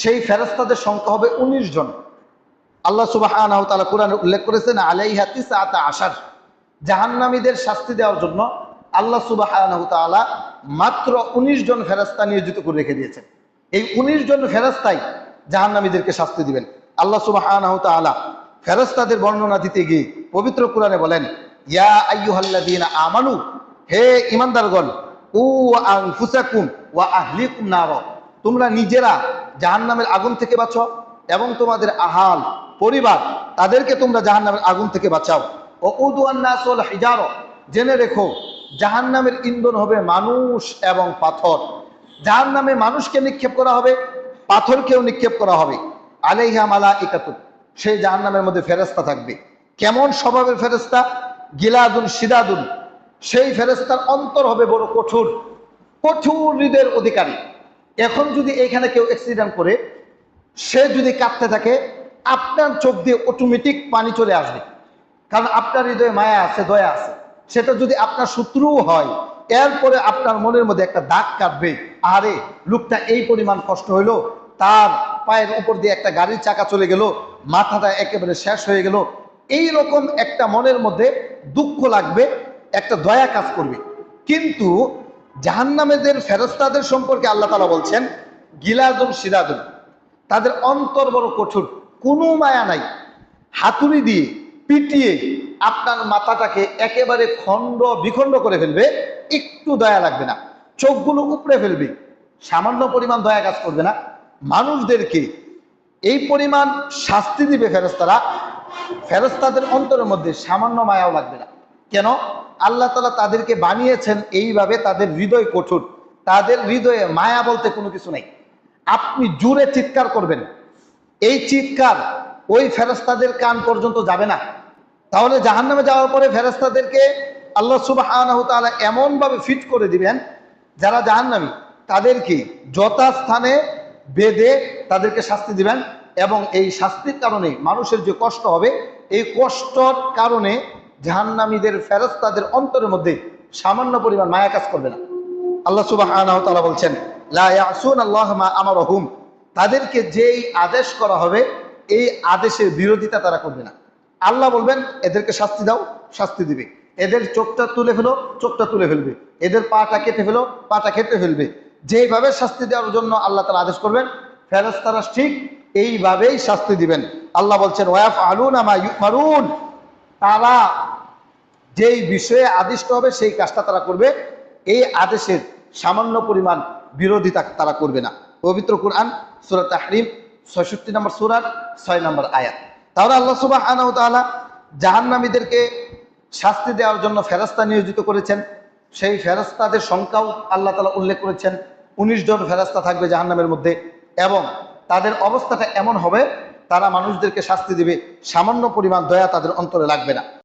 সেই ফেরেশতাদের সংখ্যা হবে ১৯ জন। আল্লাহ সুবহানাহু ওয়া তাআলা কোরআনে উল্লেখ করেছেন আলাইহা তিসআতা আশার, জাহান্নামীদের শাস্তি দেওয়ার জন্য আল্লাহ সুবহানাহু ওয়া তাআলা মাত্র ১৯ জন ফেরেশতা নিয়োজিত করে রেখে দিয়েছেন। এই ১৯ জন ফেরেশতাই জাহান্নামীদেরকে শাস্তি দিবেন। আল্লাহ সুবহানাহু ওয়া তাআলা ফেরেশতাদের বর্ণনা দিতে গিয়ে পবিত্র কোরআনে বলেন, ইয়া আইয়ুহাল্লাযীনা আমানু, হে ঈমানদারগণ, উ আনফুসাকুম ওয়া আহলিকুম নার, তোমরা নিজেরা জাহান্নামের আগুন থেকে বাঁচো এবং তোমাদের আহাল পরিবার তাদেরকে তোমরা জাহান্নামের আগুন থেকে বাঁচাও। ও উদুয়ান নাস ওয়াল হিজার, জেনে রেখো জাহান্নামের ইন্ধন হবে মানুষ এবং পাথর। জাহান্নামে মানুষকে নিক্ষেপ করা হবে, পাথরকেও নিক্ষেপ করা হবে। আলাইহা মালাইকাতুন, সেই জাহান্নামের মধ্যে ফেরেশতা থাকবে। কেমন স্বভাবের ফেরেশতা? গিলাদুন শিদাদুন, সেই ফেরেশতার অন্তর হবে বড় কঠোর, কঠোর হৃদয়ের অধিকারী। এখন যদি এখানে কেউ অ্যাক্সিডেন্ট করে সে যদি কাঁদতে থাকে, আপনার চোখ দিয়ে অটোমেটিক পানি চলে আসবে, কারণ আপনার হৃদয়ে মায়া আছে, দয়া আছে। সেটা যদি আপনার শত্রুও হয়, এরপরে আপনার মনের মধ্যে একটা দাগ কাটবে, আরে লোকটা এই পরিমাণ কষ্ট হইলো, তার পায়ের উপর দিয়ে একটা গাড়ির চাকা চলে গেল, মাথাটা একেবারে শেষ হয়ে গেল, এই রকম একটা মনের মধ্যে দুঃখ লাগবে, একটা দয়া কাজ করবে। কিন্তু জাহান্নামীদের ফেরেশতাদের সম্পর্কে আল্লাহ তাআলা বলছেন গিলাদুন শিদাদুন, তাদের অন্তর বড় কঠোর, কোনো মায়া নাই। হাতুড়ি দিয়ে পিটিয়ে আপনার মাথাটাকে একেবারে খণ্ড বিখণ্ড করে ফেলবে, একটু দয়া লাগবে না, চোখগুলো উপড়ে ফেলবে, সামান্য পরিমাণ দয়া কাজ করবে না। মানুষদেরকে এই পরিমাণ শাস্তি দিবে ফেরেশতারা, ফেরেশতাদের অন্তরের মধ্যে সামান্য মায়াও লাগবে না। কেন? আল্লাহ তাআলা তাদেরকে বানিয়েছেন এইভাবে, তাদের হৃদয় কঠোর, তাদের হৃদয়ে মায়া বলতে কোনো কিছু নাই। আপনি জোরে চিৎকার করবেন, এই চিৎকার ওই ফেরেশতাদের কান পর্যন্ত যাবে না। তাহলে জাহান্নামে যাওয়ার পরে ফেরেশতাদেরকে আল্লাহ সুবহানাহু ওয়া তাআলা এমন ভাবে ফিট করে দিবেন, যারা জাহান্নামী তাদেরকে যথাস্থানে বেঁধে তাদেরকে শাস্তি দিবেন। এবং এই শাস্তির কারণে মানুষের যে কষ্ট হবে, এই কষ্টর কারণে জাহান্নামীদের ফেরেশতাদের অন্তরের মধ্যে সামান্য পরিমাণ মায়া কাজ করবে না। আল্লাহ সুবহানাহু ওয়া তাআলা বলছেন লা ইয়াসুনাল্লাহ মা আমারহুম, তাদেরকে যেই আদেশ করা হবে এই আদেশের বিরোধিতা তারা করবে না। আল্লাহ বলবেন এদেরকে শাস্তি দাও, শাস্তি দিবে। এদের চোখটা তুলে ফেলো, চোখটা তুলে ফেলবে। এদের পাটা কেটে ফেলো, পাটা কেটে ফেলবে। যেইভাবে শাস্তি দেওয়ার জন্য আল্লাহ তাআলা আদেশ করবেন, ফেরেশতারা ঠিক এইভাবেই শাস্তি দিবেন। আল্লাহ বলছেন ওয়াফআলুনা মা ইউমারুন, তারা যেই বিষয়ে আদিষ্ট হবে সেই কাজটা তারা করবে, এই আদেশের সামান্য পরিমাণ বিরোধিতা তারা করবে না। পবিত্র কুরআন সূরা তাহরিম ৬৬ নম্বর সূরার ৬ নম্বর আয়াত। তাহলে আল্লাহ সুবহানাহু ওয়া তাআলা জাহান্নামীদেরকে শাস্তি দেওয়ার জন্য ফেরেশতা নিয়োজিত করেছেন। সেই ফেরেশতাদের সংখ্যাও আল্লাহ তাআলা উল্লেখ করেছেন, ১৯ জন ফেরেশতা থাকবে জাহান্নামের মধ্যে, এবং তাদের অবস্থাটা এমন হবে তারা মানুষদেরকে শাস্তি দিবে, সামান্য পরিমাণ দয়া তাদের অন্তরে লাগবে না।